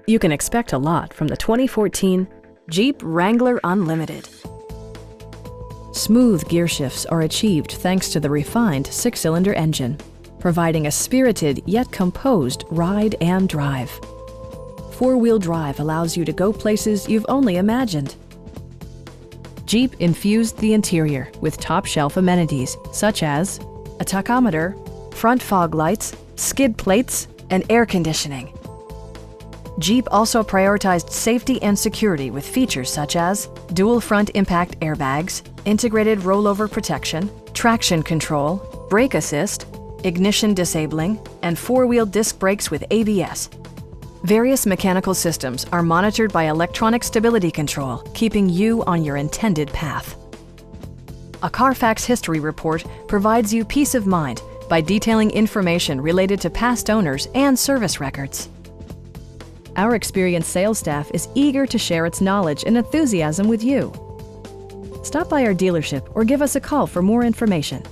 You can expect a lot from the 2014 Jeep Wrangler Unlimited. Smooth gear shifts are achieved thanks to the refined 6-cylinder engine, providing a spirited yet composed ride and drive. 4-wheel drive allows you to go places you've only imagined. Jeep infused the interior with top-shelf amenities such as a tachometer, front fog lights, skid plates, and air conditioning. Jeep also prioritized safety and security with features such as dual front impact airbags, integrated rollover protection, traction control, brake assist, ignition disabling, and 4-wheel disc brakes with ABS. Various mechanical systems are monitored by electronic stability control, keeping you on your intended path. A Carfax history report provides you peace of mind by detailing information related to past owners and service records. Our experienced sales staff is eager to share its knowledge and enthusiasm with you. Stop by our dealership or give us a call for more information.